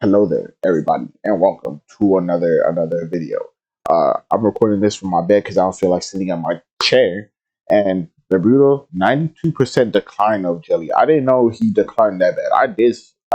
Hello there, everybody, and welcome to another video. I'm recording this from my bed because I don't feel like sitting on my chair. And the brutal 92% decline of Jelly. I didn't know he declined that bad. I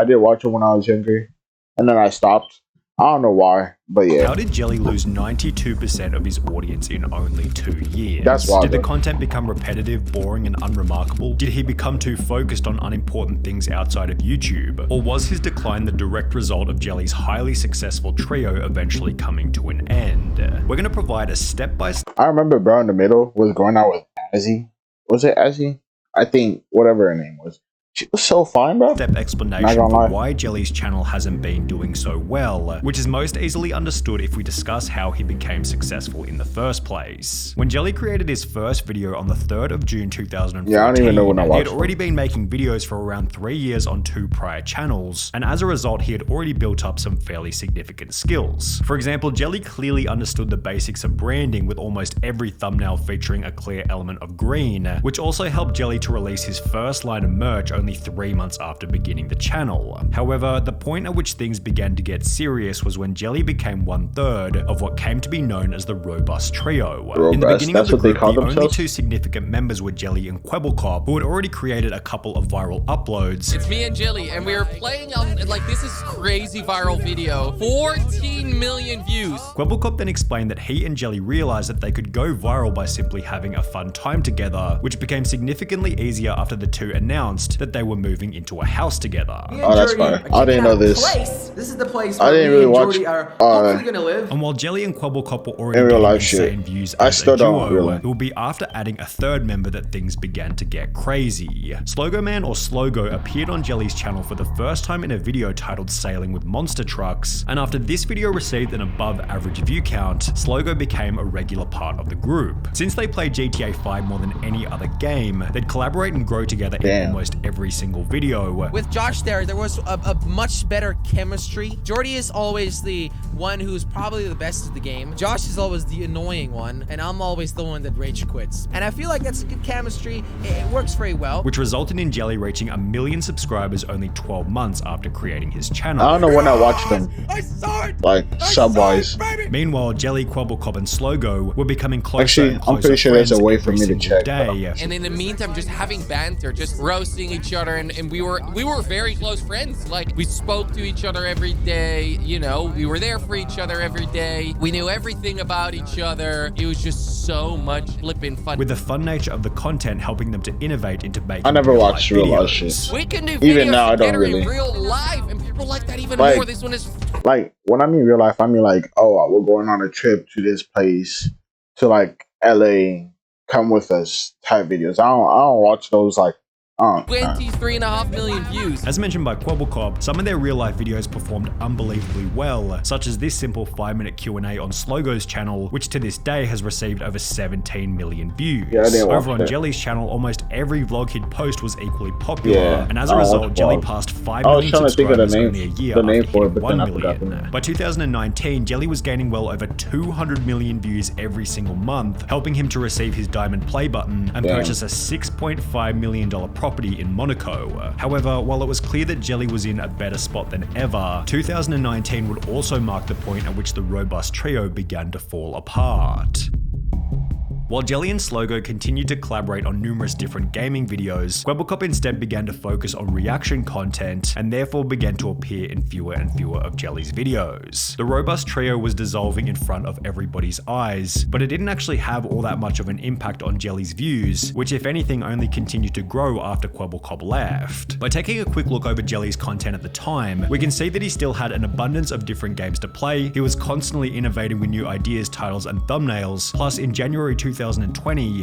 did watch it when I was younger, and then I stopped. I don't know why, but yeah. How did Jelly lose 92% of his audience in only 2 years? That's wild. Did the content become repetitive, boring, and unremarkable? Did he become too focused on unimportant things outside of YouTube? Or was his decline the direct result of Jelly's highly successful trio eventually coming to an end? We're going to provide a step-by-step... I remember bro in the middle was going out with Azzy. Was it Azzy? I think whatever her name was. She was so fine, bro. Step explanation for why Jelly's channel hasn't been doing so well, which is most easily understood if we discuss how he became successful in the first place. When Jelly created his first video on the 3rd of June 2014, I don't even know when I watched he had already been making videos for around 3 years on 2 prior channels, and as a result, he had already built up some fairly significant skills. For example, Jelly clearly understood the basics of branding with almost every thumbnail featuring a clear element of green, which also helped Jelly to release his first line of merch only 3 months after beginning the channel. However, the point at which things began to get serious was when Jelly became 1/3 of what came to be known as the Robust Trio. In the beginning of the group, the only 2 significant members were Jelly and Quebblecop, who had already created a couple of viral uploads. It's me and Jelly, and we were playing on, like, this is crazy viral video. 14 million views. Quebblecop then explained that he and Jelly realized that they could go viral by simply having a fun time together, which became signicantly easier after the two announced that they were moving into a house together. Oh, that's fine. I didn't know this. This is the place I where didn't really watch. are hopefully gonna live. And while Jelly and Quebblecop were already In real getting life insane shit. views I as still a don't duo, really. it will be after adding a 3rd member that things began to get crazy. Slogo Man or Slogo appeared on Jelly's channel for the first time in a video titled Sailing with Monster Trucks, and after this video received an above average view count, Slogo became a regular part of the group. Since they played GTA 5 more than any other game, they'd collaborate and grow together in almost every single video. With Josh there was a much better chemistry. Jordy is always the one who's probably the best at the game. Josh is always the annoying one, and I'm always the one that rage quits. And I feel like that's a good chemistry. It works very well. Which resulted in Jelly reaching 1 million subscribers only 12 months after creating his channel. I don't know when I watched them. I saw it! Like, sub-wise. Meanwhile, Jelly, Quebblecop, and Slogo were becoming closer Actually, and closer I'm pretty sure there's a friends way every for me to single check. day. And in the meantime, just having banter, just roasting each other, and we were very close friends. Like, we spoke to each other every day, you know, we were there for each other every day. We knew everything about each other. It was just so much flipping fun. With the fun nature of the content helping them to innovate into making I never watched real life videos. shit. We can do videos Even now, I don't together really. in real life, and people like that even Like- more. This one is Like, when I mean real life, I mean like, oh, we're going on a trip to this place, to like LA, come with us type videos. I don't watch those like, 23.5 million views. As mentioned by Quebblecop, some of their real-life videos performed unbelievably well, such as this simple 5-minute Q&A on Slogo's channel, which to this day has received over 17 million views. Yeah, I didn't watch Over on that. Jelly's channel, almost every vlog he'd post was equally popular, Yeah, and as I a don't result, watch Jelly vlogs. passed 5 I was million trying to think of the subscribers name- only a year the name after for it, hitting but then 1 I forgot the million. name. By 2019, Jelly was gaining well over 200 million views every single month, helping him to receive his Diamond Play button and Damn. purchase a $6.5 million property in Monaco. However, while it was clear that Jelly was in a better spot than ever, 2019 would also mark the point at which the Robust Trio began to fall apart. While Jelly and Slogo continued to collaborate on numerous different gaming videos, Quebblecop instead began to focus on reaction content and therefore began to appear in fewer and fewer of Jelly's videos. The Robust Trio was dissolving in front of everybody's eyes, but it didn't actually have all that much of an impact on Jelly's views, which if anything only continued to grow after Quebblecop left. By taking a quick look over Jelly's content at the time, we can see that he still had an abundance of different games to play, he was constantly innovating with new ideas, titles, and thumbnails, plus in January 2020,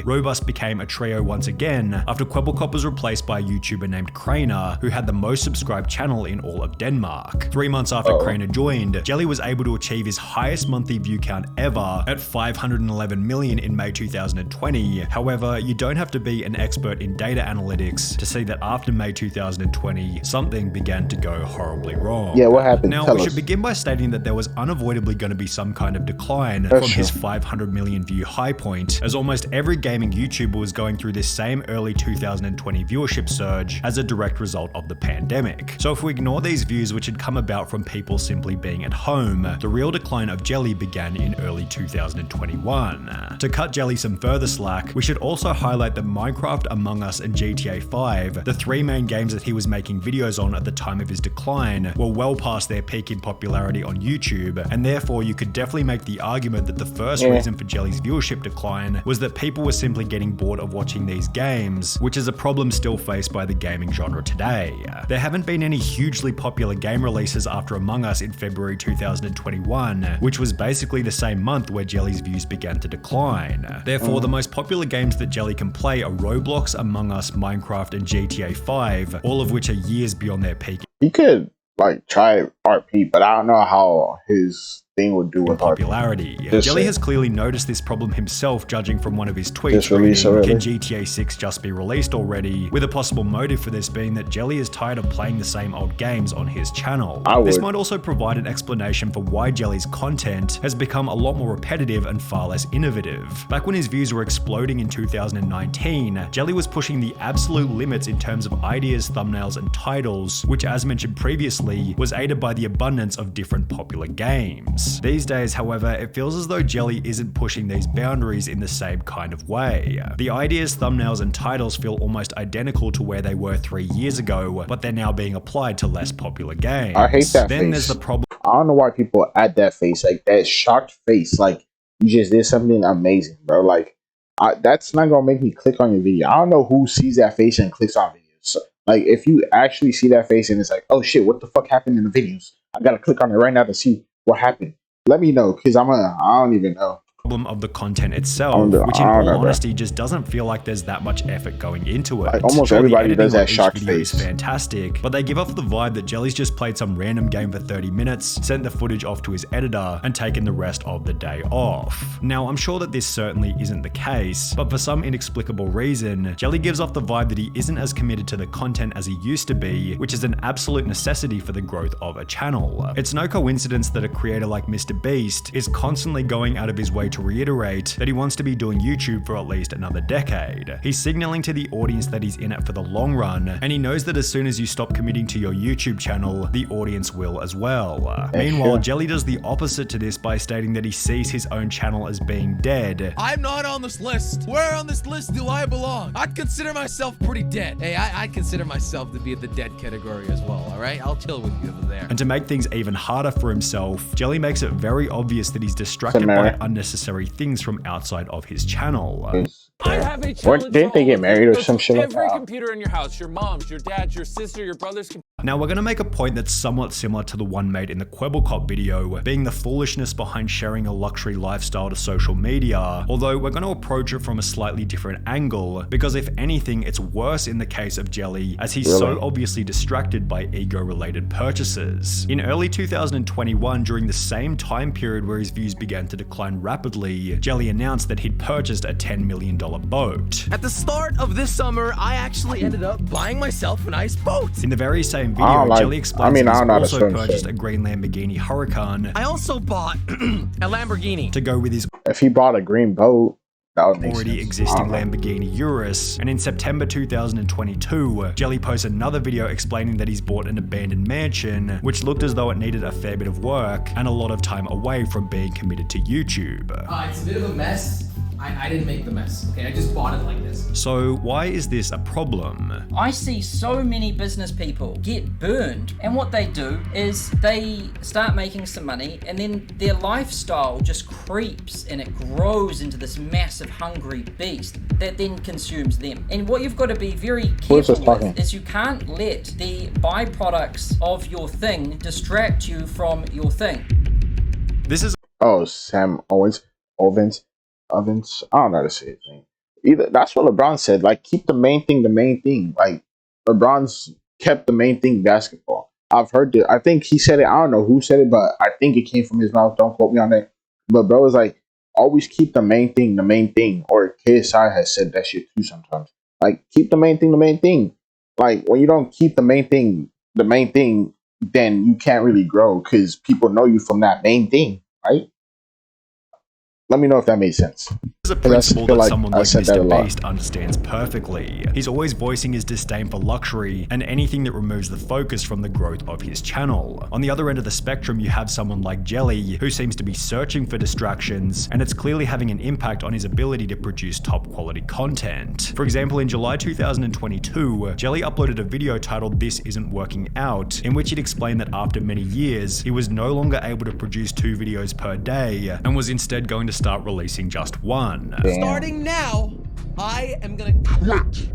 Robust became a trio once again after Quebblecop was replaced by a YouTuber named Craner, who had the most subscribed channel in all of Denmark. 3 months after Craner joined, Jelly was able to achieve his highest monthly view count ever at 511 million in May 2020. However, you don't have to be an expert in data analytics to see that after May 2020, something began to go horribly wrong. Yeah, what happened? Now, Tell we us. should begin by stating that there was unavoidably going to be some kind of decline That's from his true. 500 million view high point, as almost every gaming YouTuber was going through this same early 2020 viewership surge as a direct result of the pandemic. So if we ignore these views which had come about from people simply being at home, the real decline of Jelly began in early 2021. To cut Jelly some further slack, we should also highlight that Minecraft, Among Us, and GTA 5, the three main games that he was making videos on at the time of his decline, were well past their peak in popularity on YouTube, and therefore you could definitely make the argument that the first reason for Jelly's viewership decline was that people were simply getting bored of watching these games, which is a problem still faced by the gaming genre today. There haven't been any hugely popular game releases after Among Us in February 2021, which was basically the same month where Jelly's views began to decline. Therefore, the most popular games that Jelly can play are Roblox, Among Us, Minecraft, and GTA 5, all of which are years beyond their peak. He could like try RP, but I don't know how his thing would do with popularity. Jelly has clearly noticed this problem himself, judging from one of his tweets reading, "Can GTA 6 just be released already?" with a possible motive for this being that Jelly is tired of playing the same old games on his channel. This might also provide an explanation for why Jelly's content has become a lot more repetitive and far less innovative. Back when his views were exploding in 2019, Jelly was pushing the absolute limits in terms of ideas, thumbnails, and titles, which, as mentioned previously, was aided by the abundance of different popular games. These days, however, it feels as though Jelly isn't pushing these boundaries in the same kind of way. The ideas, thumbnails, and titles feel almost identical to where they were 3 years ago, but they're now being applied to less popular games. I hate that Then face. there's the problem. I don't know why people add that face, like that shocked face, like you just did something amazing, bro. Like that's not gonna make me click on your video. I don't know who sees that face and clicks on videos. So, like if you actually see that face and it's like, oh shit, what the fuck happened in the videos? I gotta click on it right now to see what happened. Let me know, because I don't even know. Of the content itself, which in all honesty just doesn't feel like there's that much effort going into it. Like almost everybody does that shocked face. Is fantastic, but they give off the vibe that Jelly's just played some random game for 30 minutes, sent the footage off to his editor, and taken the rest of the day off. Now, I'm sure that this certainly isn't the case, but for some inexplicable reason, Jelly gives off the vibe that he isn't as committed to the content as he used to be, which is an absolute necessity for the growth of a channel. It's no coincidence that a creator like Mr. Beast is constantly going out of his way to reiterate that he wants to be doing YouTube for at least another decade. He's signaling to the audience that he's in it for the long run, and he knows that as soon as you stop committing to your YouTube channel, the audience will as well. Meanwhile, Jelly does the opposite to this by stating that he sees his own channel as being dead. I'm not on this list. Where on this list do I belong? I'd consider myself pretty dead. Hey, I consider myself to be in the dead category as well, all right? I'll chill with you over there. And to make things even harder for himself, Jelly makes it very obvious that he's distracted by unnecessary things from outside of his channel. I have a challenge. Didn't they get married or some shit? Every computer in your house, your mom's, your dad's, your sister, your brother's. Now we're going to make a point that's somewhat similar to the one made in the Kwebbelkop video, being the foolishness behind sharing a luxury lifestyle to social media, although we're going to approach it from a slightly different angle, because if anything, it's worse in the case of Jelly, as he's so obviously distracted by ego-related purchases. In early 2021, during the same time period where his views began to decline rapidly, Jelly announced that he'd purchased a $10 million boat. At the start of this summer, I actually ended up buying myself a nice boat. In the very same video, Jelly explains that he's also purchased a green Lamborghini Huracan. I also bought a Lamborghini to go with his if he bought a green boat, that would make already sense. existing Lamborghini Urus. And in September 2022, Jelly posted another video explaining that he's bought an abandoned mansion, which looked as though it needed a fair bit of work and a lot of time away from being committed to YouTube. It's a bit of a mess. I didn't make the mess, okay? I just bought it like this. So why is this a problem? I see so many business people get burned, and what they do is they start making some money, and then their lifestyle just creeps and it grows into this massive hungry beast that then consumes them. And what you've got to be very careful with is you can't let the byproducts of your thing distract you from your thing. This is Sam Ovens. I don't know how to say his name. Either that's what LeBron said. Like, keep the main thing the main thing. Like, LeBron's kept the main thing basketball. I've heard it. I think he said it. I don't know who said it, but I think it came from his mouth. Don't quote me on that. But bro was like, always keep the main thing the main thing. Or KSI has said that shit too sometimes. Like, keep the main thing the main thing. Like, when you don't keep the main thing, then you can't really grow because people know you from that main thing, right? Let me know if that made sense. This is a 'Cause I principle feel that like someone I like said that a Mr. lot. Beast understands perfectly. He's always voicing his disdain for luxury and anything that removes the focus from the growth of his channel. On the other end of the spectrum, you have someone like Jelly, who seems to be searching for distractions, and it's clearly having an impact on his ability to produce top quality content. For example, in July 2022, Jelly uploaded a video titled "This Isn't Working Out," in which he'd explained that after many years, he was no longer able to produce 2 videos per day, and was instead going to start releasing just one. Damn. Starting now, I am gonna quit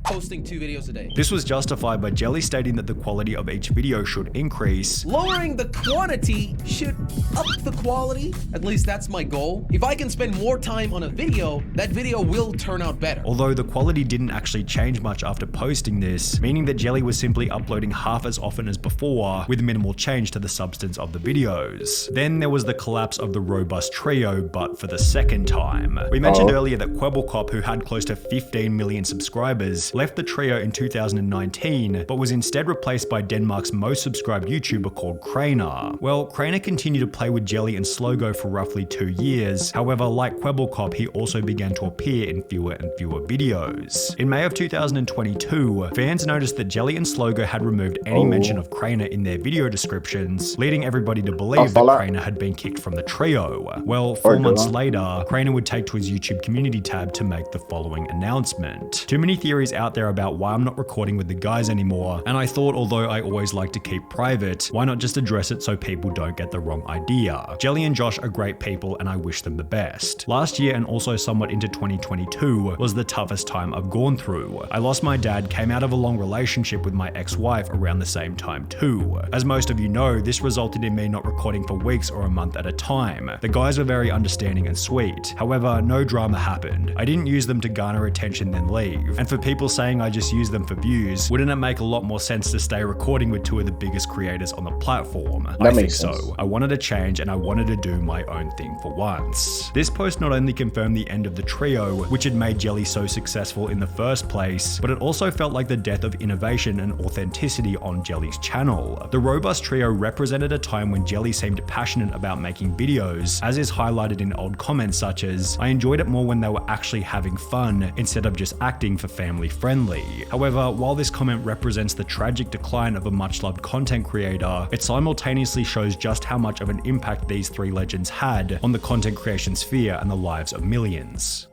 posting 2 videos a day. This was justified by Jelly stating that the quality of each video should increase. Lowering the quantity should up the quality. At least that's my goal. If I can spend more time on a video, that video will turn out better. Although the quality didn't actually change much after posting this, meaning that Jelly was simply uploading half as often as before, with minimal change to the substance of the videos. Then there was the collapse of the Robust Trio, but for the second time. We mentioned earlier that Quebblecop, who had close to 15 million subscribers, left the trio in 2019, but was instead replaced by Denmark's most subscribed YouTuber called Craner. Well, Craner continued to play with Jelly and Slogo for roughly 2 years. However, like Quebblecop, he also began to appear in fewer and fewer videos. In May of 2022, fans noticed that Jelly and Slogo had removed any mention of Craner in their video descriptions, leading everybody to believe that Craner had been kicked from the trio. Well, 4 months later, Craner would take to his YouTube community tab to make the following announcement. Too many theories out there about why I'm not recording with the guys anymore, and I thought, although I always like to keep private, why not just address it so people don't get the wrong idea. Jelly and Josh are great people and I wish them the best. Last year, and also somewhat into 2022, was the toughest time I've gone through. I lost my dad, came out of a long relationship with my ex-wife around the same time too. As most of you know, this resulted in me not recording for weeks or a month at a time. The guys were very understanding and sweet. However, no drama happened. I didn't use them to garner attention then leave. And for people saying I just use them for views, wouldn't it make a lot more sense to stay recording with 2 of the biggest creators on the platform? I think so. I wanted to change and I wanted to do my own thing for once. This post not only confirmed the end of the trio, which had made Jelly so successful in the first place, but it also felt like the death of innovation and authenticity on Jelly's channel. The Robust Trio represented a time when Jelly seemed passionate about making videos, as is highlighted in old comments such as, "I enjoyed it more when they were actually having fun instead of just acting for family friendly." However, while this comment represents the tragic decline of a much-loved content creator, it simultaneously shows just how much of an impact these 3 legends had on the content creation sphere and the lives of millions.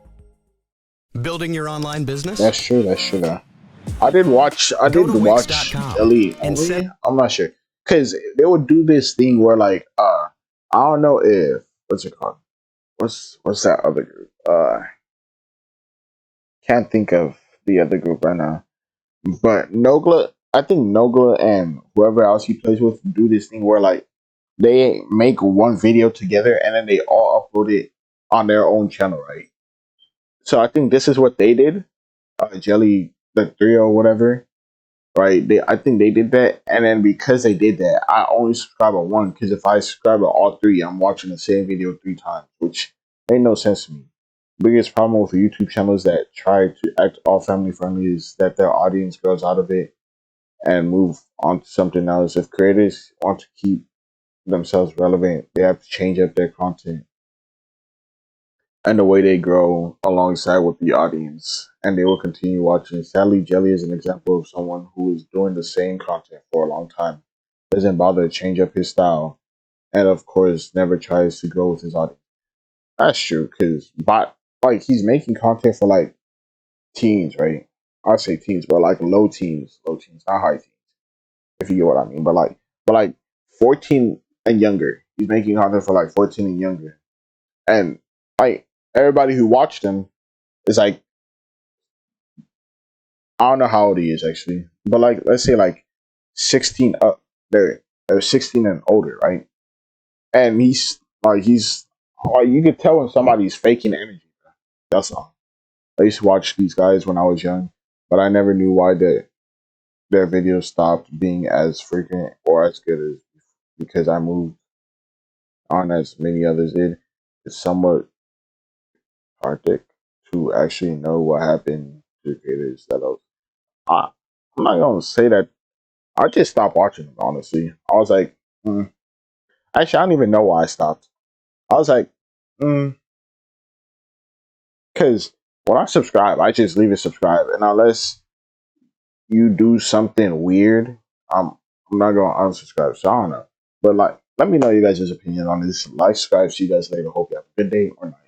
Building your online business? That's true. That's true. Though. I did watch Jelly only. I'm not sure because they would do this thing where like I don't know if what's it called? What's that other group? Can't think of the other group right now. But Nogla, I think Nogla and whoever else he plays with do this thing where like they make one video together and then they all upload it on their own channel, right? So I think this is what they did. Jelly, the trio, or whatever, right? I think they did that, and then because they did that, I only subscribe on one because if I subscribe to all 3, I'm watching the same video 3 times, which made no sense to me. Biggest problem with YouTube channels that try to act all family friendly is that their audience grows out of it and move on to something else. If creators want to keep themselves relevant, they have to change up their content and the way they grow alongside with the audience, and they will continue watching. Sadly, Jelly is an example of someone who is doing the same content for a long time, doesn't bother to change up his style, and of course never tries to grow with his audience. That's true, because like he's making content for like teens, right? I say teens, but like low teens, not high teens, if you get what I mean. But like 14 and younger. He's making content for like 14 and younger, and like everybody who watched him is like, I don't know how old he is actually, but like let's say like 16 up there, 16 and older, right? And he's like you can tell when somebody's faking energy. That's all. I used to watch these guys when I was young, but I never knew why their videos stopped being as frequent or as good as because I moved on as many others did. It's somewhat hard to actually know what happened to creators that I'm not gonna say that I just stopped watching them, honestly. I was like, actually I don't even know why I stopped. I was like, Because when I subscribe, I just leave it subscribed, and unless you do something weird, I'm not gonna unsubscribe. So I don't know. But like, let me know you guys' opinion on this. Like, subscribe. See you guys later. Hope you have a good day or night.